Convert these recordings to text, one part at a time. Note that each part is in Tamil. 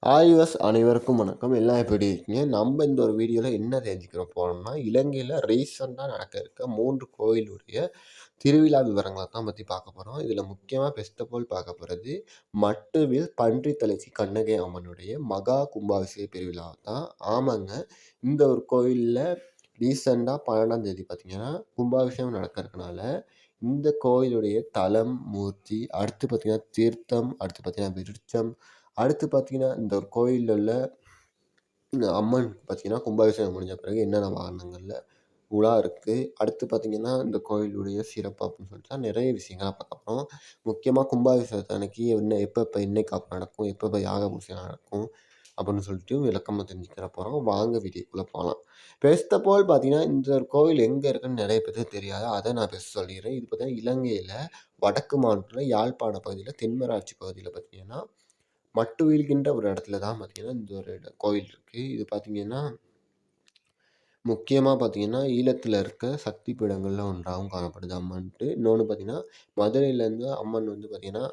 அனைவருக்கும் வணக்கம். எல்லாம் எப்படி இருக்கீங்க? நம்ம இந்த ஒரு வீடியோவில் என்ன தெரிஞ்சுக்கிற போறோம்னா, இலங்கையில் ரீசெண்டாக நடக்க இருக்க 3 கோயிலுடைய திருவிழா விவரங்களை தான் பற்றி பார்க்க போகிறோம். இதில் முக்கியமாக ஃபர்ஸ்ட் ஆஃப் ஆல் பார்க்க போகிறது மட்டுவில் பன்றித்தலைச்சி கண்ணகை அம்மனுடைய மகா கும்பாபிஷேக பெருவிழா தான். ஆமாங்க, இந்த ஒரு கோயிலில் ரீசெண்டாக 12ஆம் தேதி பார்த்தீங்கன்னா கும்பாபிஷேகம் நடக்கிறதுனால இந்த கோயிலுடைய தலம், மூர்த்தி, அடுத்து பார்த்தீங்கன்னா தீர்த்தம், அடுத்து பார்த்தீங்கன்னா விருட்சம், அடுத்து பார்த்தீங்கன்னா இந்த ஒரு கோயிலில் உள்ள அம்மன் பார்த்தீங்கன்னா கும்பாபிஷேகம் முடிஞ்ச பிறகு என்னென்ன வாகனங்களில் உலா இருக்குது, அடுத்து பார்த்தீங்கன்னா இந்த கோயிலுடைய சிறப்பு அப்படின்னு சொல்லிட்டு நிறைய விஷயங்களை பார்க்க போகிறோம். முக்கியமாக கும்பாபிஷேகத்து அன்னைக்கு எப்போ எண்ணெய் காப்பு நடக்கும், எப்போ யாக பூஜை நடக்கும் அப்படின்னு சொல்லிட்டு விளக்கமாக தெரிஞ்சுக்கிற போகிறோம். வாங்க வீடியோக்குள்ளே போகலாம். ஃபர்ஸ்ட் ஆஃப் ஆல் பார்த்தீங்கன்னா இந்த ஒரு கோவில் எங்கே இருக்குன்னு நிறைய பேருக்கு தெரியாது. அதை நான் ஃபர்ஸ்ட் சொல்லிடுறேன். இது பார்த்தீங்கன்னா இலங்கையில் வடக்கு மாநிலத்தில் யாழ்ப்பாண பகுதியில் தென்மராட்சி பகுதியில் பார்த்தீங்கன்னா மட்டுவீழ்கின்ற ஒரு இடத்துல தான் பார்த்தீங்கன்னா இந்த ஒரு கோயில் இருக்குது. இது பார்த்தீங்கன்னா முக்கியமாக பார்த்தீங்கன்னா ஈழத்தில் இருக்க சக்தி பீடங்களில் ஒன்றாகவும் காணப்படுது அம்மன்ட்டு. இன்னொன்று பார்த்தீங்கன்னா மதுரையிலேருந்து அம்மன் வந்து பார்த்தீங்கன்னா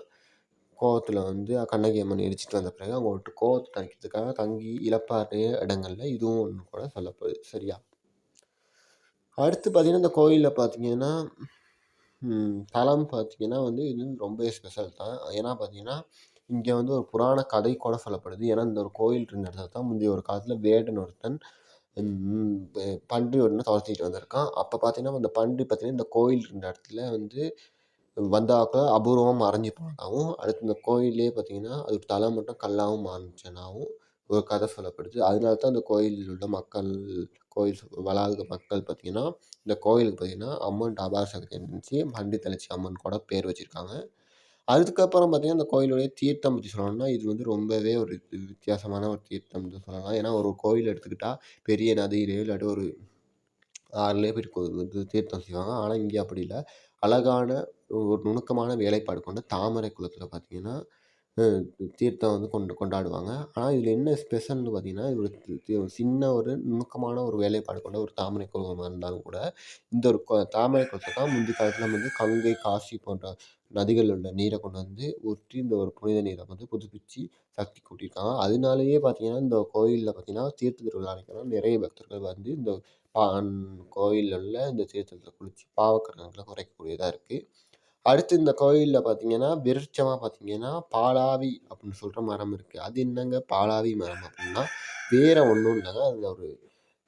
கோவத்தில் வந்து கண்ணகி அம்மன் எரிச்சிட்டு வந்த பிறகு அவங்க ஒரு கோவத்தை தணிக்கிறதுக்காக தங்கி இழப்பாறிய இடங்கள்ல இதுவும் ஒன்று கூட சொல்லப்படுது. சரியா? அடுத்து பார்த்தீங்கன்னா இந்த கோயிலில் பார்த்தீங்கன்னா தலம் பார்த்தீங்கன்னா வந்து இது ரொம்ப ஸ்பெஷல் தான். ஏன்னா பார்த்தீங்கன்னா இங்கே வந்து ஒரு புராண கதை கூட சொல்லப்படுது. ஏன்னா இந்த ஒரு கோயில் இருந்த இடத்துல தான் முந்தைய ஒரு காலத்தில் வேடன் ஒருத்தன் பன்றி ஒன்று துரத்திட்டு வந்திருக்கான். அப்போ பார்த்தீங்கன்னா அந்த பன்றி பார்த்தீங்கன்னா இந்த கோயில் இருந்த இடத்துல வந்து வந்தாக்க அபூர்வமாக மறைஞ்சி போனதாகவும், அடுத்து இந்த கோயிலே பார்த்தீங்கன்னா அது தலை மட்டும் கல்லாகவும் மாறிச்சுனாவும் ஒரு கதை சொல்லப்படுது. அதனால தான் அந்த கோயிலில் உள்ள மக்கள், கோயில் வளாக மக்கள் பார்த்தீங்கன்னா இந்த கோயிலுக்கு பார்த்தீங்கன்னா அம்மன் அபார சக்தி இருந்துச்சு, பன்றித்தலைச்சி அம்மன் கூட பேர் வச்சுருக்காங்க. அதுக்கப்புறம் பார்த்தீங்கன்னா இந்த கோயிலுடைய தீர்த்தம் பற்றி சொல்லணும்னா இது வந்து ரொம்பவே ஒரு வித்தியாசமான ஒரு தீர்த்தம்னு சொல்லலாம். ஏன்னா ஒரு கோயில் எடுத்துக்கிட்டால் பெரிய நதியிலேயோ இல்லாட்டி ஒரு ஆறுலேயே போய்ட்டு வந்து தீர்த்தம் செய்வாங்க. ஆனால் இங்கே அப்படி இல்லை. அழகான ஒரு நுணுக்கமான வேலைப்பாடு கொண்ட தாமரை குளத்தில் பார்த்தீங்கன்னா தீர்த்தம் வந்து கொண்டாடுவாங்க. ஆனால் இதில் என்ன ஸ்பெஷல்னு பார்த்தீங்கன்னா இது ஒரு சின்ன ஒரு நுணுக்கமான ஒரு வேலைப்பாடு கொண்ட ஒரு தாமரை குளமாக இருந்தாலும் கூட இந்த ஒரு தாமரை குளத்தை தான் முந்தைய காலத்தில் வந்து கங்கை, காசி போன்ற நதிகளில் உள்ள நீரை கொண்டு வந்து ஊற்றி இந்த ஒரு புனித நீரை வந்து புதுப்பிச்சு சக்தி கூட்டியிருக்காங்க. அதனாலேயே பார்த்தீங்கன்னா இந்த கோயிலில் பார்த்தீங்கன்னா தீர்த்த திருவிழா அன்னைக்கெல்லாம் நிறைய பக்தர்கள் வந்து இந்த கோயிலில் உள்ள இந்த தீர்த்தத்தில் குளித்து பாவக்கடன்களை குறைக்கக்கூடியதாக இருக்குது. அடுத்து இந்த கோயிலில் பார்த்தீங்கன்னா விருட்சமாக பார்த்தீங்கன்னா பாலாவி அப்படின்னு சொல்கிற மரம் இருக்குது. அது என்னங்க பாலாவி மரம் அப்படின்னா வேறு ஒன்றும் இல்லைங்க. அதில் ஒரு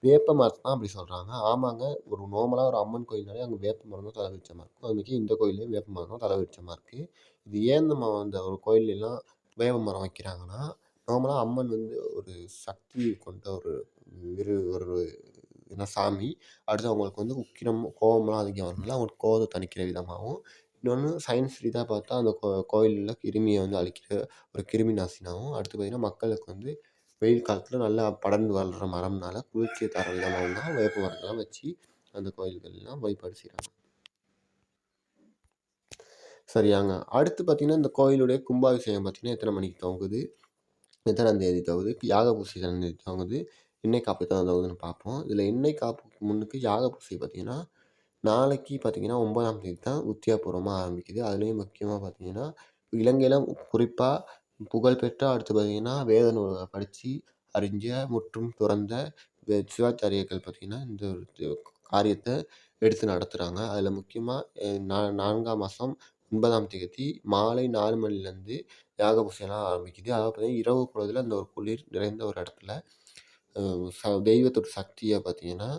வேப்ப மரத்தை தான் அப்படி சொல்கிறாங்க. ஆமாங்க, ஒரு நார்மலாக ஒரு அம்மன் கோயில்னாலே அங்கே வேப்ப மரம் தான் தலை விருட்சமாக இருக்கும். அதுமாதிரி இந்த கோயிலையும் வேப்ப மரம் தான் தலை விருட்சமாக இருக்குது. இது ஏன் நம்ம அந்த ஒரு கோயிலெலாம் வேப்ப மரம் வைக்கிறாங்கன்னா, நார்மலாக அம்மன் வந்து ஒரு சக்தி கொண்ட ஒரு ஒரு என்ன சாமி. அடுத்து அவங்களுக்கு வந்து உக்கிரம் கோவம்லாம் அதிகம் வரனால அவங்களுக்கு கோவத்தை தணிக்கிற விதமாகவும், இன்னொன்று சயின்ஸ் ரீதியாக பார்த்தா அந்த கோயிலில் கிருமியை வந்து அழிக்கிற ஒரு கிருமி நாசினாகவும், அடுத்து பார்த்திங்கன்னா மக்களுக்கு வந்து வெயில் காலத்தில் நல்லா படர்ந்து வளர்கிற மரம்னால குளிர்ச்சியை தர விதமாகவும் தான் வேப்ப மரத்தெல்லாம் வச்சு அந்த கோயில்கள்லாம் வழிபாடு செய்கிறாங்க. சரியாங்க. அடுத்து பார்த்திங்கன்னா இந்த கோயிலுடைய கும்பாபிஷேகம் பார்த்திங்கன்னா எத்தனை மணிக்கு துவங்குது, எத்தனாம் தேதி துவங்குது, யாக பூஜை எத்தனாம் தேதி துவங்குது, எண்ணெய் காப்பு எத்தனை துவங்குதுன்னு பார்ப்போம். இதில் எண்ணெய் காப்புக்கு முன்னுக்கு யாக பூஜை பார்த்திங்கன்னா நாளைக்கு பார்த்தீங்கன்னா 9ஆம் தேதி தான் உத்தியோகபூர்வமாக ஆரம்பிக்குது. அதுலேயும் முக்கியமாக பார்த்தீங்கன்னா இலங்கையில் குறிப்பாக புகழ்பெற்ற அடுத்து பார்த்தீங்கன்னா வேத நூல்களை படித்து அறிஞ்ச முற்றும் துறந்த சிவாச்சாரியர்கள் பார்த்தீங்கன்னா இந்த ஒரு காரியத்தை எடுத்து நடத்துகிறாங்க. அதில் முக்கியமாக 4ஆம் மாதம் 9ஆம் தேதி மாலை 4 மணிலேருந்து யாக பூஜைலாம் ஆரம்பிக்குது. அதாவது பார்த்தீங்கன்னா இரவு பொழுதில் அந்த ஒரு குளிர் நிறைந்த ஒரு இடத்துல தெய்வத்தோட சக்தியை பார்த்தீங்கன்னா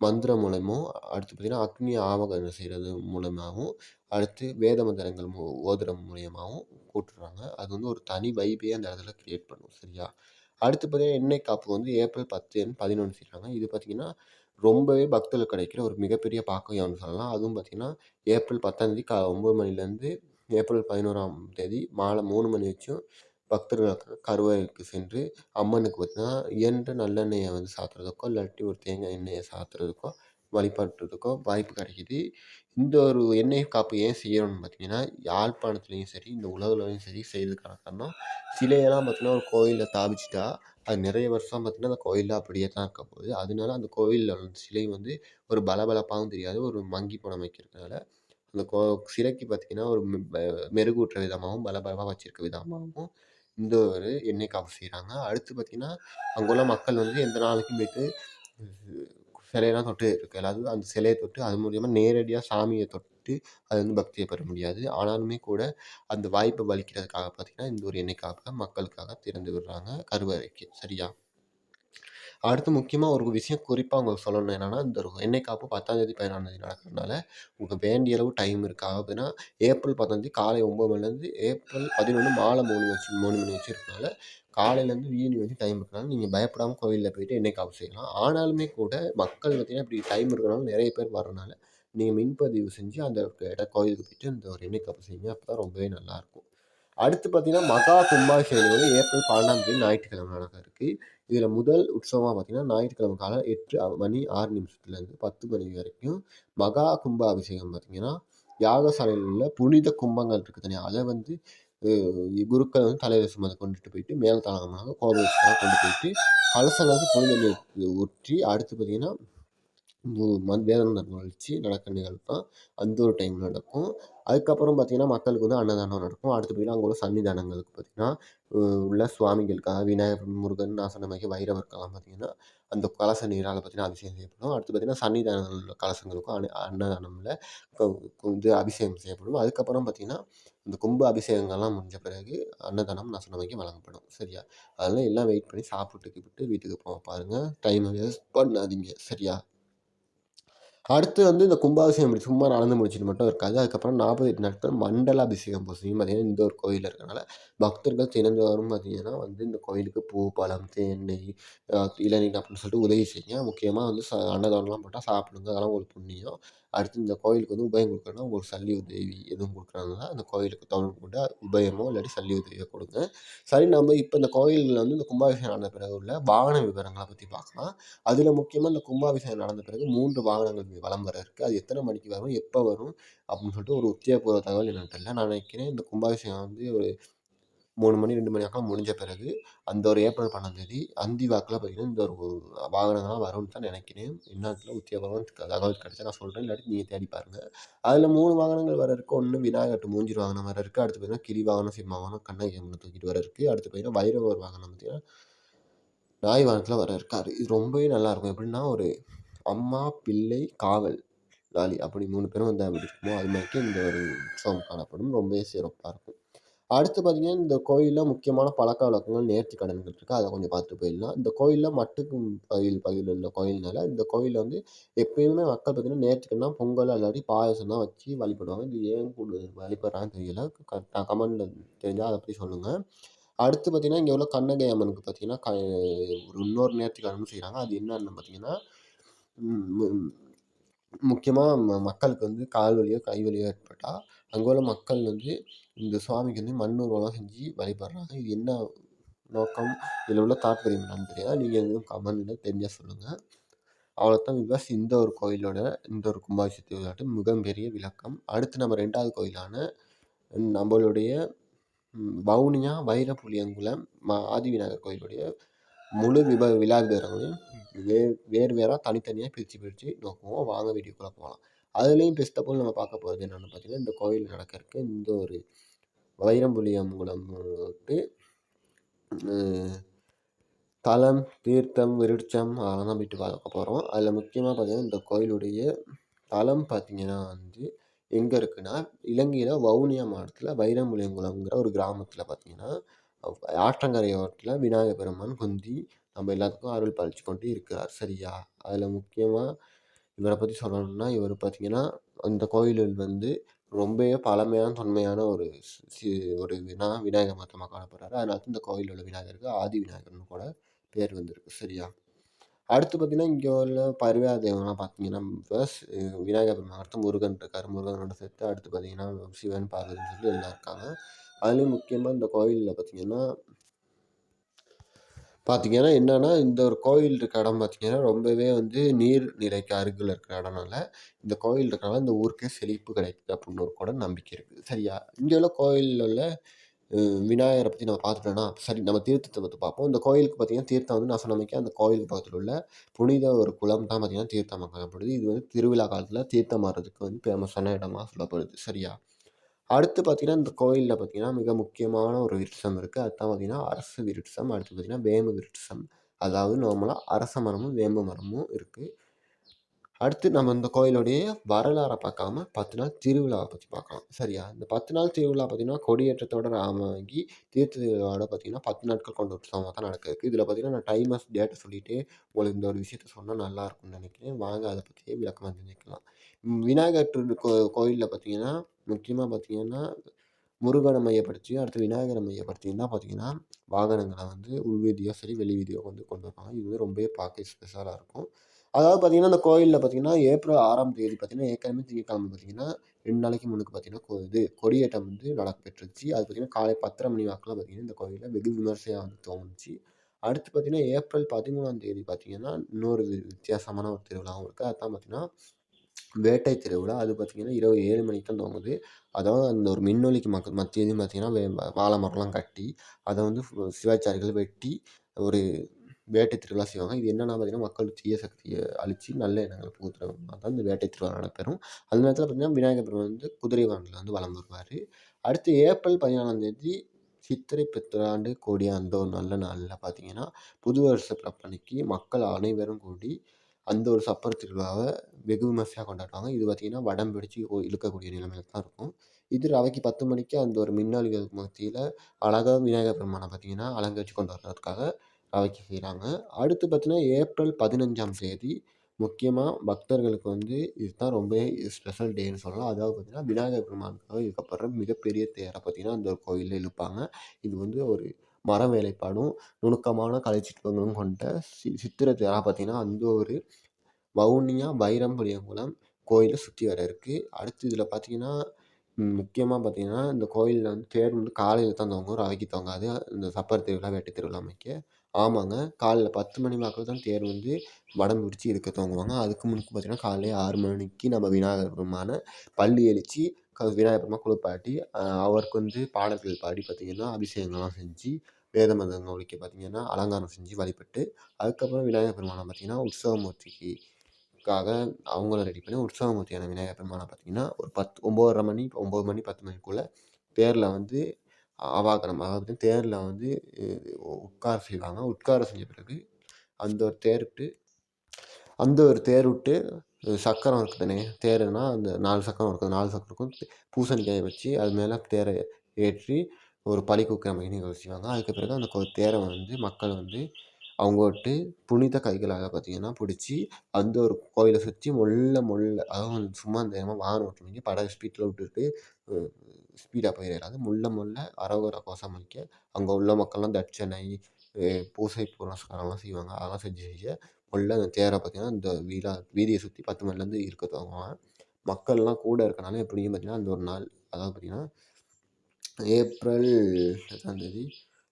மந்திரம் மூலமும், அடுத்து பார்த்தீங்கன்னா அக்னி ஆவாகனம் செய்கிறது மூலமாகவும், அடுத்து வேத மந்திரங்கள் ஓதுற மூலியமாகவும் கூட்டுறாங்க. அது வந்து ஒரு தனி வைபே அந்த இடத்துல கிரியேட் பண்ணும். சரியா? அடுத்து பார்த்தீங்கன்னா எண்ணெய் காப்பு வந்து ஏப்ரல் 10 11 செய்கிறாங்க. இது பார்த்தீங்கன்னா ரொம்பவே பக்தர்களுக்கு கிடைக்கிற ஒரு மிகப்பெரிய பாக்கியம்னு சொல்லலாம். அதுவும் பார்த்தீங்கன்னா ஏப்ரல் 10ஆம் தேதி 9 மணிலேருந்து ஏப்ரல் 11ஆம் தேதி மாலை 3 மணி வரைக்கும் பக்தர்களுக்கு கருவறைக்கு சென்று அம்மனுக்கு பார்த்தீங்கன்னா இயன்ற நல்லெண்ணெயை வந்து சாத்துறதுக்கோ இல்லாட்டி ஒரு தேங்காய் எண்ணெயை சாத்துறதுக்கோ வழிபடுறதுக்கோ வாய்ப்பு கிடைக்கிது. இந்த ஒரு எண்ணெய் காப்பு ஏன் செய்யணும்னு பார்த்தீங்கன்னா யாழ்ப்பாணத்துலேயும் சரி இந்த உலகிலையும் சரி செய்கிறதுக்கான காரணம் சிலையெல்லாம் பார்த்தீங்கன்னா ஒரு கோயிலில் ஸ்தாபிச்சிட்டா அது நிறைய வருஷம் பார்த்தீங்கன்னா அந்த கோயிலில் அப்படியே தான் இருக்க போகுது. அதனால அந்த கோயிலில் சிலை வந்து ஒரு பளபளப்பாகவும் தெரியாது, ஒரு மங்கி போன வைக்கிறதுனால அந்த சிலைக்கு பார்த்தீங்கன்னா ஒரு மெருகூட்டுற விதமாகவும் பளபளப்பாக வச்சிருக்க விதமாகவும் இந்த ஒரு எண்ணெய் காப்பு செய்கிறாங்க. அடுத்து பார்த்திங்கன்னா அங்கே உள்ள மக்கள் வந்து எந்த நாளைக்கும் போய்ட்டு சிலையெல்லாம் தொட்டு இருக்கு அதாவது அந்த சிலையை தொட்டு அது மூலியமாக நேரடியாக சாமியை தொட்டு அது வந்து பக்தியை பெற முடியாது. ஆனாலுமே கூட அந்த வாய்ப்பை வலிக்கிறதுக்காக பார்த்திங்கன்னா இந்த ஒரு எண்ணெய் காப்பை மக்களுக்காக திறந்து விடுறாங்க கருவறைக்கு. சரியா? அடுத்து முக்கியமாக ஒரு விஷயம் குறிப்பாக உங்களுக்கு சொல்லணும் என்னென்னா, இந்த ஒரு எண்ணெய் காப்பு 10ஆந்தேதி 11ஆந்தேதி நடக்கிறதுனால உங்களுக்கு வேண்டிய அளவு டைம் இருக்குது. அப்படின்னா ஏப்ரல் 10ஆந்தேதி காலை 9 மணிலேருந்து ஏப்ரல் 11 மாலை 3 மணி வச்சு இருக்கனால காலையிலேருந்து ஈவினிங் வரைக்கும் டைம் இருக்கனால நீங்கள் பயப்படாமல் கோவிலில் போய்ட்டு எண்ணெய் காப்பு செய்யலாம். ஆனாலுமே கூட மக்கள் பார்த்திங்கன்னா இப்படி டைம் இருக்கிறனால நிறைய பேர் வரனால நீங்கள் முன்பதிவு செஞ்சு அந்த கோயிலுக்கு போய்ட்டு இந்த ஒரு எண்ணெய் காப்பு செய்யுங்க. அப்போ தான் ரொம்பவே நல்லாயிருக்கும். அடுத்து பார்த்தீங்கன்னா மகா கும்பாபிஷேகம் வந்து ஏப்ரல் 12ஆம் தேதி ஞாயிற்றுக்கிழமை நடக்க இருக்குது. இதில் முதல் உற்சவமாக பார்த்தீங்கன்னா ஞாயிற்றுக்கிழமை காலை 8 மணி 6 நிமிஷத்துலேருந்து 10 மணி வரைக்கும் மகா கும்பாபிஷேகம் பார்த்தீங்கன்னா யாகசாலையில் உள்ள புனித கும்பங்கள் இருக்குது தனியாக அதை வந்து குருக்கள் வந்து தலையில் சுமந்து கொண்டுட்டு போயிட்டு மேல்தளமாக கோவில் வச்சுலாம் கொண்டு போயிட்டு கலசங்களுக்கு புனித நீர் ஊற்றி அடுத்து பார்த்தீங்கன்னா வேதம் வச்சு நடக்கிற நிகழ்வு தான் அந்த ஒரு டைம் நடக்கும். அதுக்கப்புறம் பார்த்திங்கன்னா மக்களுக்கு வந்து அன்னதானம் நடக்கும். அடுத்து பார்த்திங்கன்னா அங்கே உள்ள சன்னிதானங்களுக்கு பார்த்திங்கன்னா உள்ள சுவாமிகளுக்காக விநாயகர், முருகன், நான் சொன்ன மாதிரி வைரவருக்கெல்லாம் பார்த்திங்கன்னா அந்த கலச நீரால் பார்த்திங்கன்னா அபிஷேகம் செய்யப்படும். அடுத்து பார்த்திங்கன்னா சன்னிதானங்கள் உள்ள கலசங்களுக்கும் அன்னதானமில் இது அபிஷேகம் செய்யப்படும். அதுக்கப்புறம் பார்த்திங்கன்னா இந்த கும்ப அபிஷேகங்கள்லாம் முடிஞ்ச பிறகு அன்னதானம் நான் சொன்ன மாதிரி வழங்கப்படும். சரியா? அதெல்லாம் எல்லாம் வெயிட் பண்ணி சாப்பிட்டு வீட்டுக்கு போக பாருங்கள். டைமை வேஸ்ட் பண்ணாதீங்க. சரியா? அடுத்து வந்து இந்த கும்பாபிஷேகம் சும்மா நடந்து முடிச்சுட்டு மட்டும் இருக்காது. அதுக்கப்புறம் 48 நாட்கள் மண்டல அபிஷேகம் பூசையும் பார்த்தீங்கன்னா இந்த ஒரு கோயிலில் இருக்கனால பக்தர்கள் தினந்தோறும் பார்த்தீங்கன்னா வந்து இந்த கோயிலுக்கு பூ, பழம், தேநெய், இளநீர் அப்படின்னு சொல்லிட்டு உதவி செய்யுங்க. முக்கியமாக வந்து அன்னதானம்லாம் போட்டால் சாப்பிடுங்க. அதெல்லாம் ஒரு புண்ணியம். அடுத்து இந்த கோயிலுக்கு வந்து உபயம் கொடுக்குறோன்னா உங்களுக்கு சல்லி உதவி எதுவும் கொடுக்குறாங்கன்னா அந்த கோயிலுக்கு தொடர்பு கொண்டு உபயமோ இல்லாட்டி சல்லி உதவியோ கொடுங்க. சரி, நம்ம இப்போ இந்த கோயிலில் வந்து இந்த கும்பாபிஷேகம் நடந்த பிறகு உள்ள வாகன விவரங்களை பற்றி பார்க்கலாம். அதில் முக்கியமாக இந்த கும்பாபிஷேகம் நடந்த பிறகு 3 வாகனங்கள் வலம் வர இருக்குது. அது எத்தனை மணிக்கு வரும், எப்போ வரும் அப்படின்னு சொல்லிட்டு ஒரு உத்தியோகபூர்வ தகவல் என்னன்னு தெரியல. நான் நினைக்கிறேன் இந்த கும்பாபிஷேகம் வந்து ஒரு 3 மணி 2 மணி வாக்கில் முடிஞ்ச பிறகு அந்த ஒரு ஏப்ரல் 12ஆந்தேதி அந்தி வாக்கில் பார்த்தீங்கன்னா இந்த ஒரு வாகனங்கள்லாம் வரும்னு தான் நினைக்கிறேன். என்னத்துல உத்தியோகபூர்வ தகவல் கிடைச்சா நான் சொல்கிறேன், இல்லாட்டி நீங்கள் தேடி பாருங்கள். அதில் 3 வாகனங்கள் வர இருக்குது. ஒன்று விநாயகர் மூஞ்சிர் வாகனம் வர இருக்குது. அடுத்து பார்த்தீங்கன்னா கிளி வாகனம், சிம்ம வாகனம், கண்ணகி அம்மனை தூக்கிட்டு வர இருக்குது. அடுத்து பார்த்தீங்கன்னா வைரவர் வாகனம் பார்த்தீங்கன்னா நாய் வாகனத்தில் வர இருக்காரு. இது ரொம்பவே நல்லாயிருக்கும். எப்படின்னா ஒரு அம்மா, பிள்ளை, காவல் லாலி அப்படி 3 பேரும் வந்து அப்படி இருக்குமோ அது மாதிரிக்கு இந்த ஒரு உற்சவம் காணப்படும். ரொம்பவே சிறப்பாக இருக்கும். அடுத்து பார்த்தீங்கன்னா இந்த கோயிலில் முக்கியமான பழக்கவழக்கங்கள், நேர்த்திக்கடன்கள் இருக்குது. அதை கொஞ்சம் பார்த்துட்டு போயிடலாம். இந்த கோயிலில் மட்டுக்கும் பகுதியில் உள்ள கோயில்னால இந்த கோயிலில் வந்து எப்பயுமே மக்கள் பார்த்தீங்கன்னா நேர்த்திக்கடனா பொங்கல் இல்லாட்டி பாயாசம் தான் வச்சு வழிபடுவாங்க. இது ஏன் வழிபடுறாங்கன்னு தெரியல. கமெண்ட்டில் தெரிஞ்சால் அதை பற்றி சொல்லுங்கள். அடுத்து பார்த்தீங்கன்னா இங்கே உள்ள கண்ணகை அம்மனுக்கு பார்த்தீங்கன்னா ஒரு இன்னொரு நேர்த்திக்கடனும் செய்கிறாங்க. அது என்னன்னு பார்த்தீங்கன்னா முக்கியமாக மக்களுக்கு வந்து கால் வலியோ கை வலியோ ஏற்பட்டால் அங்கே உள்ள மக்கள் வந்து இந்த சுவாமிக்கு வந்து மண்ணூர்வலம் செஞ்சு வழிபடுறாங்க. இது என்ன நோக்கம், இதில் உள்ள தாற்பயம் என்னன்னு தெரியாது. நீங்கள் எதுவும் கமெண்ட்டில் தெரிஞ்சால் சொல்லுங்கள். அவ்வளோதான் விவாஸ் இந்த ஒரு கோயிலோட இந்த ஒரு கும்பாபிஷேக விளையாட்டு மிகப்பெரிய விளக்கம். அடுத்து நம்ம 2வது கோயிலான நம்மளுடைய வவுனியா வைரப்புளியங்குளம் ஆதிவிநாயகர் கோயிலுடைய முழு விழா விவரங்களையும் வேறு வேறாக தனித்தனியாக பிரித்து நோக்குவோம். வாங்க வீடியோக்குள்ளே போகலாம். அதுலேயும் பெஸ்ட் ஆஃப் ஆல் நம்ம பார்க்க போகிறது என்னென்னு பார்த்தீங்கன்னா இந்த கோயில் நடக்கிறதுக்கு இந்த ஒரு வைரம்புளியங்குளம் தலம், தீர்த்தம், விருட்சம் அதெல்லாம் தான் போய்ட்டு பார்க்க போகிறோம். அதில் முக்கியமாக பார்த்தீங்கன்னா இந்த கோயிலுடைய தலம் பார்த்திங்கன்னா வந்து எங்கே இருக்குன்னா இலங்கையில் வவுனியா மாவட்டத்தில் வைரம்புளியங்குளம்ங்கிற ஒரு கிராமத்தில் பார்த்திங்கன்னா ஆற்றங்கரையோரத்தில் விநாயகர் பெருமான் குந்தி நம்ம எல்லாத்துக்கும் அருள் பாலிச்சு கொண்டு இருக்கிறார். சரியா? அதில் முக்கியமாக இவரை பற்றி சொல்லணும்னா இவர் பார்த்திங்கன்னா அந்த கோயிலில் வந்து ரொம்பவே பழமையான தொன்மையான ஒரு விநாயகர் மரத்தமாக காணப்படுறாரு. அதனால இந்த கோயிலில் உள்ள விநாயகருக்கு ஆதி விநாயகர்னு கூட பேர் வந்திருக்கு. சரியா? அடுத்து பார்த்திங்கன்னா இங்கே உள்ள பரிவார தெய்வம்லாம் பார்த்திங்கன்னா விநாயகர் பெருமான் அடுத்து முருகன் இருக்கார். முருகனோட சேர்த்து அடுத்து பார்த்திங்கன்னா சிவன், பார்வதின்னு சொல்லி எல்லாம் இருக்காங்க. அதுலேயும் முக்கியமாக இந்த கோயிலில் பார்த்திங்கன்னா என்னென்னா இந்த ஒரு கோயில் இருக்கிற இடம் பார்த்திங்கன்னா ரொம்பவே வந்து நீர்நிலைக்கு அருகில் இருக்கிற இடம்னால இந்த கோயில் இருக்கிறனால இந்த ஊருக்கே செழிப்பு கிடைக்குது அப்படின்னு ஒரு கூட நம்பிக்கை இருக்குது. சரியா? இங்கே உள்ள கோயிலில் உள்ள விநாயகரை பற்றி நம்ம பார்த்துட்டோன்னா சரி, நம்ம தீர்த்தத்தை பற்றி பார்ப்போம். இந்த கோயிலுக்கு பார்த்திங்கன்னா தீர்த்தம் வந்து நான் சொன்ன மாதிரி அந்த கோயிலுக்கு பக்கத்தில் உள்ள புனித ஒரு குளம் தான் பார்த்திங்கன்னா தீர்த்தமாக காணப்படுது. இது வந்து திருவிழா காலத்தில் தீர்த்தம் மாறுறதுக்கு வந்து ஃபேமஸான இடமா சொல்லப்படுது. சரியா? அடுத்து பார்த்தீங்கன்னா, இந்த கோயில்ல பார்த்தீங்கன்னா, மிக முக்கியமான ஒரு விருட்சம் இருக்கு. அதுதான் பார்த்தீங்கன்னா, அரசு விருட்சம். அடுத்து பார்த்தீங்கன்னா, வேம்பு விருட்சம். அதாவது நார்மலா அரச மரமும், வேம்பு மரமும் இருக்கு. அடுத்து நம்ம இந்த கோயிலுடைய வரலாற பார்க்காம 10 நாள் திருவிழாவ பத்தி பார்க்கலாம். சரியா? இந்த 10 நாள் திருவிழா பார்த்தீங்கன்னா, கொடியேற்றத்தோட ஆரம்பமாகி தீர்த்த திருவிழாவோட பார்த்தீங்கன்னா, 10 நாட்கள் கொண்ட உற்சவமா தான் நடக்குது. இதில பார்த்தீங்கன்னா, நான் டைமஸ், டேட்ட சொல்லிட்டு உங்களுக்கு இந்த ஒரு விஷயத்த சொன்னா நல்லாயிருக்கும்னு நெனைக்கிறேன். வாங்க அத பத்தியே விளக்கமா தெரிஞ்சுக்கலாம். விநாயகர் கோயில்ல பார்த்தீங்கன்னா, முக்கியமா பார்த்தீங்கன்னா, முருகன மையப்படுத்தியும், அடுத்து விநாயகர மையப்படுத்தியும் தான் பார்த்தீங்கன்னா, வாகனங்கள வந்து உள்வீதியோ சரி, வெளி வீதியோ வந்து கொண்டு வருவாங்க. இது வந்து ரொம்பவே பார்க்க ஸ்பெஷலா இருக்கும். அதாவது பார்த்தீங்கன்னா, அந்த கோயில்ல பார்த்தீங்கன்னா, ஏப்ரல் 6ஆம் தேதி பார்த்தீங்கன்னா, ஏற்கனவே திங்கட்கிழமை பார்த்தீங்கன்னா, 2 நாளைக்கு முன்னுக்கு பார்த்தீங்கன்னா, கொடியேற்றம் வந்து நடைபெற்றுச்சு. அது பார்த்தீங்கன்னா, காலை 10:30 மணி வாக்குல பார்த்தீங்கன்னா, இந்த கோயில்ல வெகு விமர்சையா வந்து துவங்குச்சு. அடுத்து பார்த்தீங்கன்னா, ஏப்ரல் 13ஆம் தேதி பார்த்தீங்கன்னா, இன்னொரு வித்தியாசமான ஒரு திருவிழாவும் இருக்கு. அதான் பார்த்தீங்கன்னா, வேட்டை திருவிழா. அது பார்த்தீங்கன்னா, இரவு 7 மணிக்கு தான் துவங்குது. அதாவது அந்த ஒரு மின்னொலிக்கு மத்தியிலயும் பார்த்தீங்கன்னா, வாழை மரம்லாம் கட்டி, அத வந்து சிவாச்சாரிகள் வெட்டி ஒரு வேட்டை திருவிழா செய்வாங்க. இது என்னன்னா பார்த்தீங்கன்னா, மக்கள் தீய சக்திய அழிச்சு நல்ல எண்ணங்கள புகுத்துற தான் இந்த வேட்டை திருவிழா நடைபெறும். அந்த நேரத்தில பார்த்தீங்கன்னா, விநாயகர் பெருமான் வந்து குதிரை வாகனத்தில வந்து வலம் வருவாரு. அடுத்து ஏப்ரல் 14ஆம் தேதி சித்திரை புத்தாண்டு கூடிய அந்த ஒரு நல்ல நாள்ல பார்த்தீங்கன்னா, புது வருஷ பிறப்பன்னைக்கு மக்கள் அனைவரும் கூடி அந்த ஒரு சப்பர திருவிழாவ வெகு விமர்சையா கொண்டாடுவாங்க. இது பார்த்தீங்கன்னா, வடம் பிடிச்சு இழுக்கக்கூடிய நிலைமையில தான் இருக்கும். இது ரவைக்கு 10 மணிக்கு அந்த ஒரு மின்னொலிகளுக்கு மத்தியில அழகா விநாயகர் பெருமான பார்த்தீங்கன்னா, அலங்கரிச்சு கொண்டு வர்றதுக்காக ரவைக்கு செய்றாங்க. அடுத்து பார்த்தீங்கன்னா, ஏப்ரல் 15ஆம் தேதி முக்கியமா பக்தர்களுக்கு வந்து இதுதான் ரொம்பவே ஸ்பெஷல் டேன்னு சொல்லலாம். அதாவது பார்த்தீங்கன்னா, விநாயகர் பெருமானுக்காக இழுக்கப்படுற மிகப்பெரிய தேர பார்த்தீங்கன்னா, அந்த கோயில்ல இழுப்பாங்க. இது வந்து ஒரு மர வேலைப்பாடும், நுணுக்கமான கலைச்சிற்பங்களும் கொண்ட சித்திர தேரா பார்த்தீங்கன்னா, அந்த ஒரு வவுனியா வைரம்புலியங்குளம் கோயில சுத்தி வர இருக்கு. அடுத்து இதில பார்த்தீங்கன்னா, முக்கியமா பார்த்தீங்கன்னா, இந்த கோயில்ல வந்து தேர் வந்து காலையில தான் தொங்கும். ரவைக்கு தொங்காது. இந்த சப்பர திருவிழா, வேட்டை திருவிழா அன்னைக்கு. ஆமாங்க. காலைல 10 மணி வாக்குல தான் தேர் வந்து வடம் பிடிச்சு இழுக்க துவங்குவாங்க. அதுக்கு முன்னுக்கு பார்த்தீங்கன்னா, காலையிலே 6 மணிக்கு நம்ம விநாயகர் பெருமான பள்ளி எழுச்சி விநாயகர் பெருமான் குளிப்பாட்டி, அவருக்கு வந்து பாடல்கள் பாடி பார்த்தீங்கன்னா, அபிஷேகங்கள்லாம் செஞ்சு, வேத மந்திரங்கள் ஒலிக்க பார்த்தீங்கன்னா, அலங்காரம் செஞ்சு வழிபட்டு, அதுக்கப்புறம் விநாயகர் பெருமான பார்த்தீங்கன்னா, உற்சவமூர்த்திக்கு க்காக அவங்கள ரெடி பண்ணி உற்சவமூர்த்தியான விநாயகர் பெருமான பார்த்தீங்கன்னா, ஒரு 9:30 மணி 9 மணி 10 மணிக்குள்ள தேர்ல வந்து அவாகனம் அதாவது தேர்ல வந்து உட்கார செய்வாங்க. உட்கார செஞ்ச பிறகு அந்த ஒரு தேர்ட்டு அந்த ஒரு தேர் விட்டு சக்கரம் இருக்கு தானே, தேருன்னா அந்த 4 சக்கரம் இருக்கும். 4 சக்கரத்துக்கும் பூசணிக்காய வச்சு அது மேல தேர ஏற்றி ஒரு பலி குடுக்குற மாரி நிகழ்வு செய்வாங்க. அதுக்கு பிறகு அந்த தேர வந்து மக்கள் வந்து அவங்கட்டு புனித கைகளால பார்த்தீங்கன்னா புடிச்சு, அந்த ஒரு கோயில சுத்தி மொல்ல அதாவது சும்மா இந்த வாகனம் ஓட்டுறவங்க ஸ்பீட்ல விட்டுட்டு அ ஸ்பீடா போயிறாது. மொல்ல அரோகரா கோஷம் அளிக்க, அங்க உள்ள மக்கள்லாம் தட்சணை, பூசை புனஸ்காரம்லாம் செய்வாங்க. அதெல்லாம் செஞ்சு மொல்ல அந்த தேர பார்த்தீங்கன்னா, இந்த வீதிய சுத்தி 10 மணிலேருந்து இழுக்க துவங்குவாங்க. மக்கள்லாம் கூட இருக்கனால எப்படியும் பார்த்தீங்கன்னா, அந்த ஒரு நாள் அதாவது பார்த்தீங்கன்னா, ஏப்ரல் எத்தனாம் தேதி?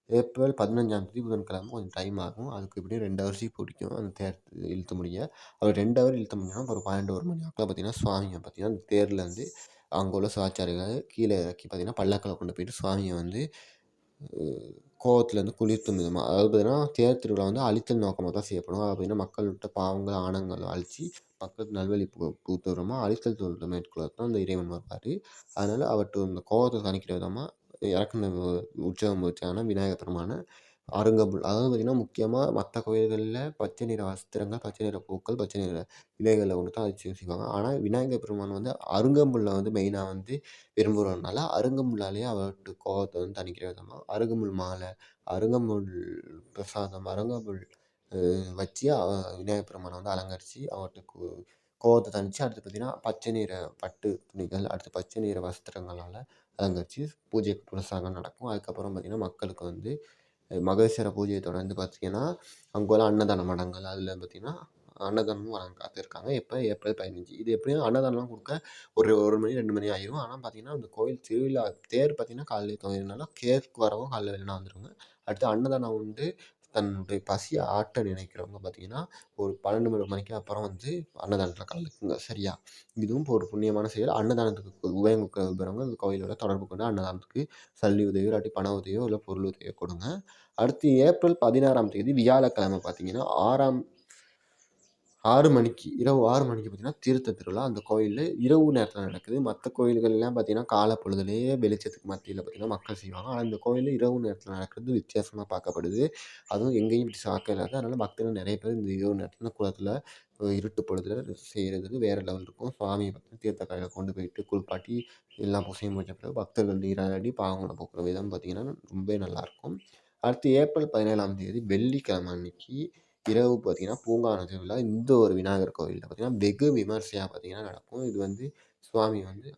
ஏப்ரல் 15ஆம் தேதி புதன்கிழமை கொஞ்சம் டைம் ஆகும். அதுக்கு எப்படியும் 2 ஹவர்ஸு பிடிக்கும் அந்த தேர் இழுத்து முடிய. அது 2 ஹவர் இழுத்து முடிஞ்சோன்னா, ஒரு 12, 1 மணி வாக்குல பார்த்தீங்கன்னா, சுவாமிய பார்த்தீங்கன்னா, அந்த தேர்லேருந்து அங்க உள்ள சிவாச்சாரிகள் கீழ இறக்கி பார்த்தீங்கன்னா, பல்லக்குல கொண்டு போயிட்டு சுவாமிய வந்து கோவத்துலேருந்து குளிர்த்தும் விதமா, அதாவது பார்த்தீங்கன்னா, தேர் திருவிழா வந்து அழித்தல் நோக்கமா தான் செய்யப்படும். அதாவது பார்த்தீங்கன்னா, மக்கள் விட்ட பாவங்கள், ஆணவங்கள அழிச்சு, மக்களுக்கு நல்வழி புகுத்தும் விதமா அழித்தல் தொழில மேற்கொள்ள தான் அந்த இறைவன் வருவாரு. அதனால அவர்ட்ட இந்த கோவத்த தணிக்கிற விதமா இறக்குன உற்சவமூர்த்தியான விநாயகர் பெருமான அருங்கம்புல் அதாவது பார்த்தீங்கன்னா, முக்கியமா மத்த கோயில்கள்ல பச்சை நிற வஸ்திரங்கள், பச்சை நிற பூக்கள், பச்சை நிற இலைகள கொண்டு தான் வச்சு செய்வாங்க. ஆனா, விநாயகர் பெருமான் வந்து அருங்கம்புல்ல வந்து மெயினா வந்து விரும்புறதுனால, அருங்கம்புல்லாலேயே அவர்ட்ட கோவத்த வந்து தணிக்கிற விதமா, அருகம்புல் மாலை, அருங்கம்புல் பிரசாதம், அருங்கம்புல் வச்சு விநாயகர் பெருமான வந்து அலங்கரிச்சு, அவர்ட்ட கோவத்த தணிச்சு, அடுத்து பார்த்தீங்கன்னா, பச்சை நிற பட்டு துணிகள், அடுத்து பச்சை நிற வஸ்திரங்களால அலங்கரிச்சு பூஜை புனஸ்காரம் நடக்கும். அதுக்கப்புறம் பார்த்தீங்கன்னா, மக்களுக்கு வந்து மகேஸ்வர பூஜைய தொடர்ந்து பார்த்தீங்கன்னா, அங்குள்ள அன்னதான மடங்கள் அதில பார்த்தீங்கன்னா, அன்னதானமும் வழங்க காத்திருக்காங்க. எப்ப ஏப்ரல் 15 இது எப்படியும் அன்னதானம்லாம் குடுக்க ஒரு 1 மணி 2 மணி ஆயிரும். ஆனா பார்த்தீங்கன்னா, அந்த கோயில் திருவிழா தேர் பார்த்தீங்கன்னா, காலையிலேயே துவங்கினனால தேருக்கு வரவும் காலைல வெள்ளன வந்துருங்க. அடுத்து அன்னதானம் வந்து தன்னுடைய பசிய ஆற்ற நினைக்கிறவங்க பார்த்தீங்கன்னா, ஒரு 12 மணிக்கு அப்புறம் வந்து அன்னதானத்தில கலந்துக்குங்க. சரியா? இதுவும் ஒரு புண்ணியமான செயல். அன்னதானத்துக்கு உபயம் கொடுக்க விரும்புறவங்க இந்த கோயிலோட தொடர்பு கொண்டு அன்னதானத்துக்கு சல்லி உதவியோ, இல்லாட்டி பண உதவியோ, இல்ல பொருள் உதவியோ கொடுங்க. அடுத்து ஏப்ரல் 16ஆம் தேதி வியாழக்கிழமை பார்த்தீங்கன்னா, 6 மணிக்கு, இரவு 6 மணிக்கு பார்த்தீங்கன்னா, தீர்த்த திருவிழா அந்த கோயில்ல இரவு நேரத்தில நடக்குது. மத்த கோயில்கள்லாம் பார்த்தீங்கன்னா, காலை பொழுதிலேயே வெளிச்சத்துக்கு மத்தியில பார்த்தீங்கன்னா, மக்கள் செய்வாங்க. ஆனா இந்த கோயில்ல இரவு நேரத்தில நடக்கிறது வித்தியாசமா பார்க்கப்படுது. அதுவும் எங்கேயும் இப்படி சாக்கடைல நடக்குது. அதனால மக்கள் நெறைய பேர் இந்த இரவு நேரத்தில குளத்தில இருட்டு பொழுதுல செய்றது வேற லெவல் இருக்கும். சுவாமிய பார்த்தீங்கன்னா, தீர்த்த கரையில கொண்டு போயிட்டு குளிப்பாட்டி, எல்லா பூசையும் முடிஞ்ச பிறகு பக்தர்கள் நீராடி பாவங்கள போக்குற விதம் பார்த்தீங்கன்னா, ரொம்பவே நல்லாயிருக்கும். அடுத்து ஏப்ரல் 17ஆம் தேதி வெள்ளிக்கிழமை அன்னைக்கு இரவு பார்த்தீங்கன்னா, பூங்காவன திருவிழா இந்த ஒரு விநாயகர் கோவில்ல பார்த்தீங்கன்னா, வெகு விமர்சையா பார்த்தீங்கன்னா நடக்கும். இது வந்து சுவாமி வந்து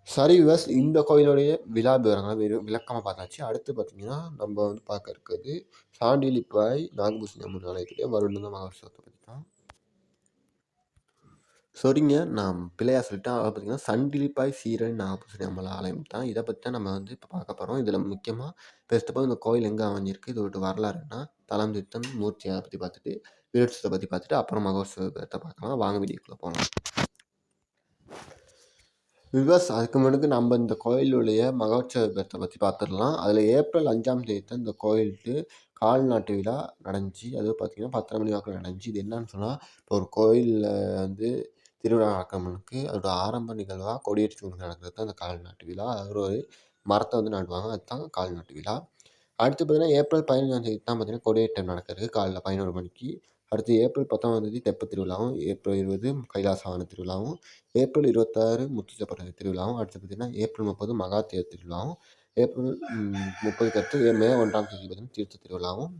சரி விவஸ் இந்த கோயிலுடைய விழா விவரங்கள விளக்கமா பார்த்தாச்சு. அடுத்து பார்த்தீங்கன்னா, நம்ம வந்து பார்க்க இருக்கிறது சாண்டிலிப்பாய் நாகபூஷணி அம்மன் ஆலயத்துடைய வருடாந்த மகோத்சவத்த பத்தி தான். சரிங்க. நான் பிழையா சொல்லிட்டேன். அதாவது பார்த்தீங்கன்னா, சண்டிலிப்பாய் சீரடி நாகபூஷணி அம்மன் ஆலயம் தான். இத பத்தி தான் நம்ம வந்து இப்ப பார்க்க போறோம். இதில முக்கியமா ஃபர்ஸ்ட் ஆஃப் ஆல் இந்த கோயில் எங்க அமைஞ்சிருக்கு? இதோட வரலாறு என்ன? தலம், திட்டம், மூர்த்தி அத பத்தி பார்த்துட்டு, விருட்சத்த பத்தி பார்த்துட்டு, அப்புறம் மகோத்சவத்த பார்க்கலாம். வாங்க வீடியோக்குள்ள போலாம். விவஸ் அதுக்கு முன்னாடி நம்ம இந்த கோயிலுடைய மகோற்சவத்த பத்தி பார்த்துடலாம். அதில ஏப்ரல் 5ஆம் தேதி தான் இந்த கோயிலுக்கு கால்நாட்டு விழா நடந்துச்சு. அதுவும் பார்த்தீங்கன்னா 10:30 மணி வாக்குல நடந்துச்சு. இது என்னன்னு சொன்னா, இப்போ ஒரு கோயில்ல வந்து திருவிழா நடக்கறவங்களுக்கு அதோட ஆரம்ப நிகழ்வா கொடியேற்றி நடக்கிறது தான் இந்த கால்நாட்டு விழா. அது ஒரு மரத்த வந்து நடுவாங்க. அதுதான் கால்நாட்டு விழா. அடுத்து பார்த்தீங்கன்னா, ஏப்ரல் 15ஆம் தேதி தான் பார்த்தீங்கன்னா, கொடியேற்றம் நடக்கிறது. காலைல 11 மணிக்கு. அடுத்து ஏப்ரல் 10ஆம் தேதி தெப்பத் திருவிழாவும், ஏப்ரல் 20 கைலாச வாகன திருவிழாவும், ஏப்ரல் 26 முத்துச்சப்பர திருவிழாவும், அடுத்து பார்த்தீங்கன்னா, ஏப்ரல் 30 மகா தேர் திருவிழாவும், ஏப்ரல் 30க்கு அடுத்து மே 1ஆம் தேதி பார்த்தீங்கன்னா, தீர்த்த திருவிழாவும்,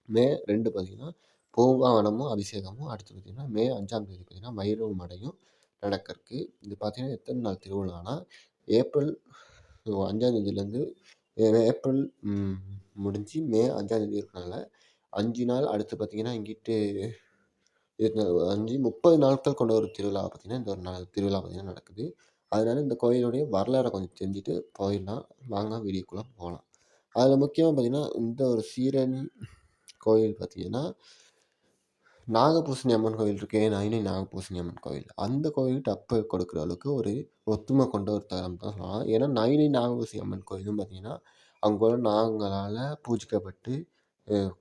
மே 2 பார்த்தீங்கன்னா, பூங்காவனமும், அபிஷேகமும், அடுத்து பார்த்தீங்கன்னா, மே 5ஆம் தேதி பார்த்தீங்கன்னா, வைரவ மடையும் நடக்க இருக்கு. இது பார்த்தீங்கன்னா, எத்தன நாள் திருவிழான்னா, ஏப்ரல் 5ஆம் தேதியிலேருந்து ஏப்ரல் முடிஞ்சு மே 5ஆம் தேதி இருக்கனால 5 நாள் அடுத்து பார்த்தீங்கன்னா, இங்கிட்டு 5 30 நாட்கள் கொண்ட ஒரு திருவிழா பார்த்தீங்கன்னா, இந்த ஒரு திருவிழா பார்த்தீங்கன்னா நடக்குது. அதனால இந்த கோயிலுடைய வரலாற கொஞ்சம் தெரிஞ்சுட்டு போயிடலாம். வாங்க வீடியோக்குள்ள போலாம். அதில முக்கியமா பார்த்தீங்கன்னா, இந்த ஒரு சீரணி கோயில் பார்த்தீங்கன்னா, நாகபூசணி அம்மன் கோயில் இருக்கே, நயினை நாகபூசணி அம்மன் கோயில். அந்த கோயில் டப்பு கொடுக்குற அளவுக்கு ஒரு ஒத்துமை கொண்ட ஒரு தலம் தான் சொல்லலாம். ஏன்னா, நயினை நாகபூசணி அம்மன் கோயிலும் பார்த்தீங்கன்னா, அங்க உள்ள நாகங்களால பூஜிக்கப்பட்டு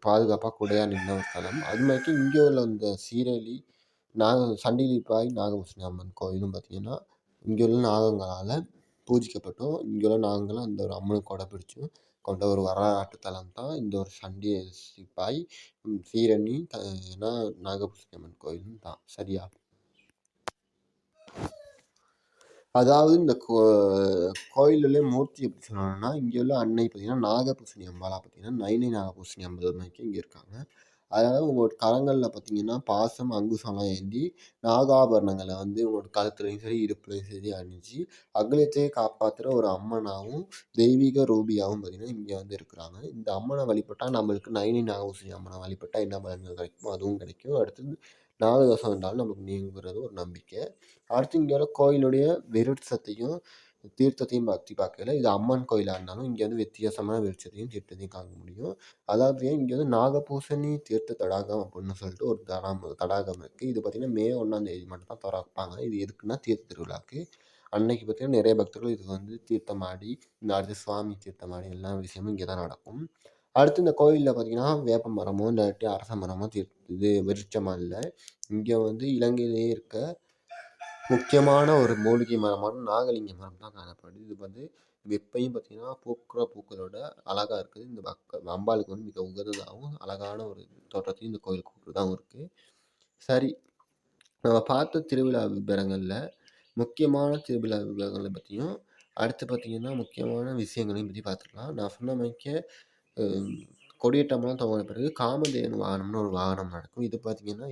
பாதுகாப்பா குடையா நின்ன ஒரு தலம். அதுமாதிரிக்கு இங்கே உள்ள இந்த சீரழி சண்டிலிப்பாய் நாகபூசணி அம்மன் கோயிலும் பார்த்தீங்கன்னா, இங்கே உள்ள நாகங்களால பூஜிக்கப்பட்டும், இங்கே உள்ள நாகங்களும் அந்த ஒரு அம்மனுக்கு கொடை பிடிச்சும் கொண்ட ஒரு வரலாற்று தலம் தான் இந்த ஒரு சிப்பாய் சீரணி நாகபூசணி அம்மன் கோயிலும் தான். சரியா? அதாவது இந்த கோயிலுள்ளே மூர்த்தி எப்படி சொல்லணும்னா, இங்கே உள்ள அன்னை பார்த்தீங்கன்னா, நாகபூசணி அம்பாளா பார்த்தீங்கன்னா, நைனை நாகபூசணி அம்பல் அன்னைக்கு இங்கே இருக்காங்க. அதனால உங்களோட கரங்கள்ல பார்த்தீங்கன்னா, பாசம், அங்குசம்லாம் ஏந்தி, நாகாபரணங்கள வந்து உங்களோட கழுத்துலயும் சரி, இடுப்புலயும் சரி அணிஞ்சு, அகலத்தையே காப்பாத்துற ஒரு அம்மனாவும், தெய்வீக ரூபியாவும் பார்த்தீங்கன்னா, இங்க வந்து இருக்கிறாங்க. இந்த அம்மன வழிபட்டா நம்மளுக்கு நைனி நாகபூசணி அம்மன வழிபட்டா என்ன பலன்கள் கிடைக்குமோ, அதுவும் கிடைக்கும். அடுத்தது நாகதோஷம் இருந்தாலும் நமக்கு நீங்குங்கிறது ஒரு நம்பிக்கை. அடுத்து இங்க உள்ள கோயிலுடைய விருட்சத்தையும், தீர்த்தத்தையும் பத்தி பார்க்கையில, இது அம்மன் கோயிலா இருந்தாலும், இங்க வந்து வித்தியாசமான விருட்சத்தையும், தீர்த்தத்தையும் காண முடியும். அதாவது இங்க வந்து நாகபூசணி தீர்த்த தடாகம் அப்படின்னு சொல்லிட்டு ஒரு தடாகம் இருக்கு. இது பார்த்தீங்கன்னா, மே 1ஆம் தேதி மட்டும் தான் தொறப்பாங்க. இது எதுக்குன்னா, தீர்த்த திருவிழாக்கு. அன்னைக்கு பார்த்தீங்கன்னா, நிறைய பக்தர்கள் இதுக்கு வந்து தீர்த்தமாடி, இந்த அடுத்து சுவாமி தீர்த்தமாடி எல்லா விஷயமும் இங்க தான் நடக்கும். அடுத்து இந்த கோயில்ல பார்த்தீங்கன்னா, வேப்ப மரமோ, இல்லாட்டி அரச மரமோ இது விருட்சமா இல்ல. இங்க வந்து இலங்கையிலேயே இருக்க முக்கியமான ஒரு மூலிகை மரமான நாகலிங்க மரம் தான் காணப்படுது. இது வந்து எப்பயும் பார்த்தீங்கன்னா, பூக்கிற பூக்களோட அழகா இருக்குது. இந்த அம்பாளுக்கு வந்து மிக உகந்ததாகவும், அழகான ஒரு தோற்றத்தையும் இந்த கோயில் கொடுக்குறதாவும் இருக்கு. சரி, நம்ம பார்த்த திருவிழா விவரங்கள்ல முக்கியமான திருவிழா விவரங்கள பத்தியும், அடுத்து பார்த்தீங்கன்னா, முக்கியமான விஷயங்களையும் பத்தி பார்த்துக்கலாம். நான் சொன்ன மாரிக்கே அ கொடியேற்றம்லாம் துவங்கின பிறகு காமதேனு வாகனம்னு ஒரு வாகனம் நடக்கும். இது பார்த்தீங்கன்னா,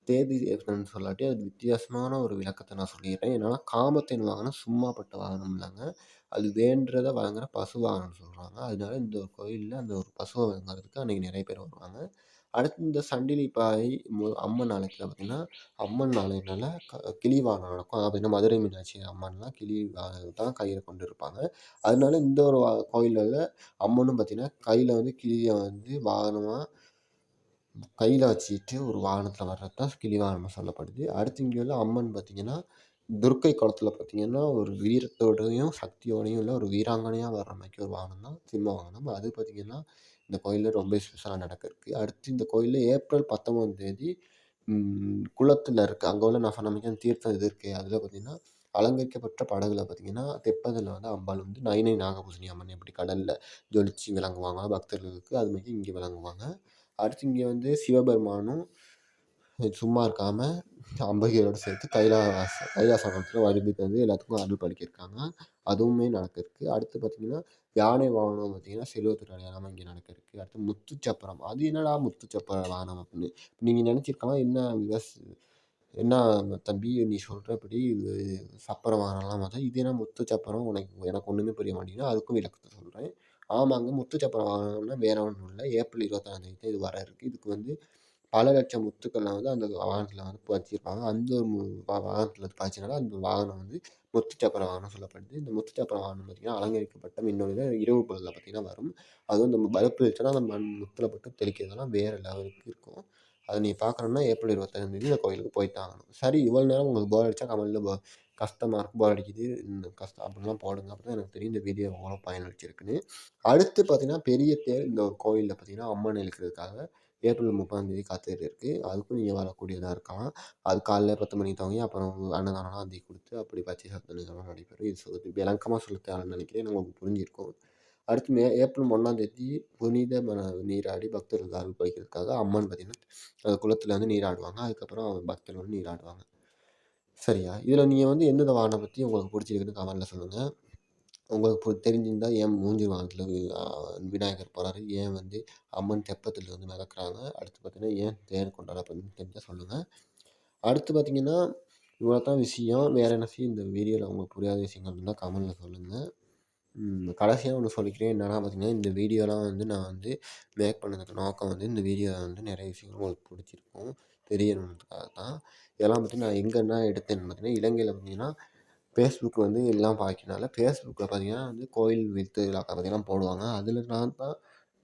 தேதி என்னன்னு சொல்லாட்டி, அது வித்தியாசமான ஒரு விளக்கத்த நான் சொல்லிர்றேன். என்னன்னா, காமதேனு வாகனம் சும்மாப்பட்ட வாகனம் இல்லங்க. அது வேண்டுறத வழங்குற பசு வாகனம்னு சொல்றாங்க. அதனால இந்த ஒரு கோயில்ல அந்த ஒரு பசுவ வாங்குறதுக்கு அன்னைக்கு நெறைய பேர் வருவாங்க. அடுத்து இந்த சண்டிலிப்பாய் அம்மன் ஆலயத்தில பார்த்தீங்கன்னா, அம்மன் ஆலயம்னால கிளி வாகனம் நடக்கும். அப்படின்னா மதுரை மீனாட்சி அம்மன்லாம் கிளி வாகனம் தான் கையில கொண்டு இருப்பாங்க. அதனால இந்த ஒரு கோயில்ல அம்மனும் பார்த்தீங்கன்னா, கையில வந்து கிளிய வந்து வாகனமா கையில வச்சுட்டு ஒரு வாகனத்தில வர்றது தான் கிளி வாகனமா சொல்லப்படுது. அடுத்து இங்க உள்ள அம்மன் பார்த்தீங்கன்னா, துர்க்கை குளத்தில பார்த்தீங்கன்னா, ஒரு வீரத்தோடையும், சக்தியோடையும் உள்ள ஒரு வீராங்கனையா வர்ற மாரிக்கு ஒரு வாகனம் தான் சிம்ம வாகனம். அது பார்த்தீங்கன்னா, இந்த கோயில்ல ரொம்ப ஸ்பெஷலா நடக்குறக்கு. அடுத்து இந்த கோயில்ல ஏப்ரல் 19ஆம் தேதி குளத்தில இருக்கு. அங்க உள்ள நான் சொன்ன மாரிக்கு அந்த தீர்த்தம் இது இருக்கே, அதில பார்த்தீங்கன்னா, அலங்கரிக்கப்பட்ட படகுல பார்த்தீங்கன்னா, தெப்பத்தில வந்து அம்பாள் வந்து நைனை நாகபூசணி அம்மன் எப்படி கடல்ல ஜொலிச்சு விளங்குவாங்களோ பக்தர்களுக்கு, அது மாரி இங்க விளங்குவாங்க. அடுத்து இங்க வந்து சிவபெருமானும் சும்மா இருக்காம அம்பிகையோட சேர்த்து கைலாசத்துல வழிபட்டு வந்து எல்லாத்துக்கும் அருள் பாலிக்கிருக்காங்க. அதுவுமே நடக்குருக்கு. அடுத்து பார்த்தீங்கன்னா, யானை வாகனம் பார்த்தீங்கன்னா, செல்வத்தோட அடையாளமா இங்க நடக்குருக்கு. அடுத்து முத்துச்சப்பரம். அது என்னடா முத்துச்சப்பர வாகனம் அப்படின்னு நீங்க நினைச்சிருக்கலாம். என்ன தம்பி நீ சொல்றபடி இது சப்பர வாகனம்லாம் பார்த்தா, இது என்ன முத்துச்சப்பரம் எனக்கு ஒண்ணுமே புரிய மாட்டேங்குது. அதுக்கும் விளக்கத்த சொல்றேன். ஆமாங்க. முத்துச்சப்பர வாகனம்னா வேற ஒண்ணும் இல்ல. ஏப்ரல் 26ஆம் தேதி தான் இது வர இருக்கு. இதுக்கு வந்து பல லட்சம் முத்துக்கள்ல வந்து அந்த வாகனத்துல வந்து பதிச்சிருப்பாங்க. அந்த ஒரு வாகனத்துல பாய்ச்சனால அந்த வாகனம் வந்து முத்துச்சப்பர வாகனம் சொல்லப்படுது. இந்த முத்துச்சப்பர வாகனம் பார்த்தீங்கன்னா, அலங்கரிக்கப்பட்ட மின்னொளில இரவு பொழுதுல பார்த்தீங்கன்னா வரும். அதுவும் இந்த பல்ப் இருந்துச்சுன்னா, அந்த முத்துல மட்டும் தெளிக்கிறதெல்லாம் வேற லெவலுக்கு இருக்கும். அத நீங்க பார்க்கணும்னா ஏப்ரல் 25ஆம் தேதி இந்த கோயிலுக்கு போய் தான் ஆகணும். சரி இவ்வளோ நேரம் உங்களுக்கு போர் அடிச்சா கமெண்ட்ல கஷ்டமா இருக்கு, போர் அடிக்குது, இந்த கஷ்டம் அப்படிலாம் போடுங்க. அப்பதான் எனக்கு தெரியும் இந்த வீடியோ எவ்வளோ பயனளிச்சிருக்குன்னு. அடுத்து பார்த்தீங்கன்னா, பெரிய தேர் இந்த ஒரு கோயில்ல பார்த்தீங்கன்னா, அம்மன் இழுக்கிறதுக்காக ஏப்ரல் 30ஆம் தேதி காத்துக்கிட்டு இருக்கு. அதுக்கும் நீங்க வரக்கூடியதா இருக்கலாம். அது காலைல 10 மணிக்கு துவங்கி அப்புறம் அன்னதானம்லாம் அந்தி குடுத்து அப்படி பச்சை சாத்து நிகழ்வுலாம் நடைபெறும். இது விளக்கமா சொல்ல தேவையில்லன்னு நினைக்கிறேன். உங்களுக்கு புரிஞ்சிருக்கும். அடுத்து ஏப்ரல் 1ஆம் தேதி புனித நீராடி பக்தர்களுக்கு அருள் பாலிக்கிறதுக்காக அம்மன் பார்த்தீங்கன்னா, குளத்தில வந்து நீராடுவாங்க. அதுக்கப்புறம் பக்தர்கள் வந்து நீராடுவாங்க. சரியா? இதில நீங்க வந்து எந்தெந்த வாகனம் பத்தி உங்களுக்கு புடிச்சிருக்குன்னு கமெண்ட்ல சொல்லுங்க. உங்களுக்கு தெரிஞ்சிருந்தா ஏன் மூங்கில் வாகனத்தில அ விநாயகர் போறாரு? ஏன் வந்து அம்மன் தெப்பத்தில வந்து மிதக்குறாங்க? அடுத்து பார்த்தீங்கன்னா, ஏன் தேர் கொண்டாடப்படுதுன்னு தெரிஞ்சா சொல்லுங்க. அடுத்து பார்த்தீங்கன்னா, இவ்வளோ தான் விஷயம். வேற என்ன இந்த வீடியோல உங்களுக்கு புரியாத விஷயங்கள் இருந்தா கமெண்ட்ல சொல்லுங்க. கடைசியா ஒண்ணு சொல்லிக்கிறேன். என்னன்னா பார்த்தீங்கன்னா, இந்த வீடியோலாம் வந்து நான் வந்து மேக் பண்ணதுக்கு நோக்கம் வந்து இந்த வீடியோல வந்து நெறைய விஷயங்கள் உங்களுக்கு புடிச்சிருக்கும். தெரியணுன்றதுக்காக தான். இதெல்லாம் பத்தி நான் எங்கன்னா எடுத்தேன்னு பார்த்தீங்கன்னா, இலங்கையில பார்த்தீங்கன்னா Facebook வந்து எல்லாம் பாய்க்கனால, Facebookல பார்த்தீங்கன்னா வந்து கோயில் திருவிழா பத்திலாம் போடுவாங்க. அதில நான் தான்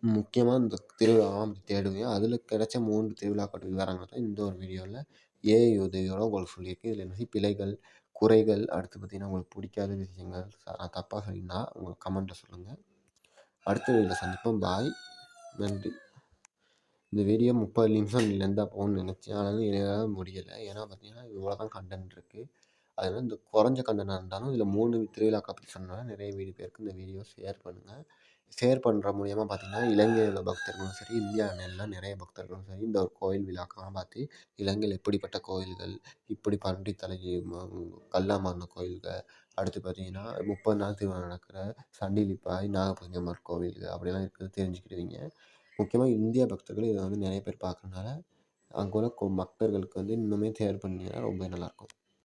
முக்கியமா இந்த திருவிழாலாம் தேடுவேன். அதில கிடைச்ச 3 திருவிழாக்கள் விவரங்கள தான் இந்த ஒரு வீடியோல ஏஐ உதவியோட உங்களுக்கு சொல்லியிருக்கேன். இதில நிறைய பிழைகள், குறைகள், அடுத்து பார்த்தீங்கன்னா உங்களுக்கு பிடிக்காத விஷயங்கள், நான் தப்பா சொல்லியிருந்தா உங்க கமெண்ட்ல சொல்லுங்க. அடுத்த வீடியோல சந்திப்போம். பாய். நன்றி. இந்த வீடியோ 30 நிமிஷம் லென்த்தா போகும்னு நினச்சேன். ஆனாலும் என்னால முடியல. ஏன்னா பார்த்தீங்கன்னா, இவ்வளோ தான் கன்டென்ட் இருக்கு. அதனால இந்த குறைஞ்ச கண்டென்ட்டா இருந்தாலும் இதில 3 திருவிழாக்கள் பத்தி சொன்னனால நிறைய பேருக்கு இந்த வீடியோ ஷேர் பண்ணுங்க. ஷேர் பண்ற மூலியமா பார்த்தீங்கன்னா, இலங்கையில உள்ள பக்தர்களும் சரி, இந்தியாவில நிறைய பக்தர்களும் சரி, இந்த ஒரு கோயில் விழாக்கள்லாம் பார்த்து இலங்கையில எப்படிப்பட்ட கோயில்கள், இப்படி பன்றி தலை கல்லா மாறின கோயில்கள், அடுத்து பார்த்தீங்கன்னா 30 நாள் திருவிழா நடக்கிற சண்டிலிப்பாய், நாகப்பட்டினம் அம்மன் கோவில் அப்படிலாம் இருக்கிறது தெரிஞ்சுக்கிடுவீங்க. முக்கியமா இந்திய பக்தர்கள் இத வந்து நிறைய பேர் பார்க்கறனால, அங்க உள்ள பக்தர்களுக்கு வந்து இன்னுமே ஷேர் பண்ணீங்கன்னா ரொம்ப நல்லாயிருக்கும்.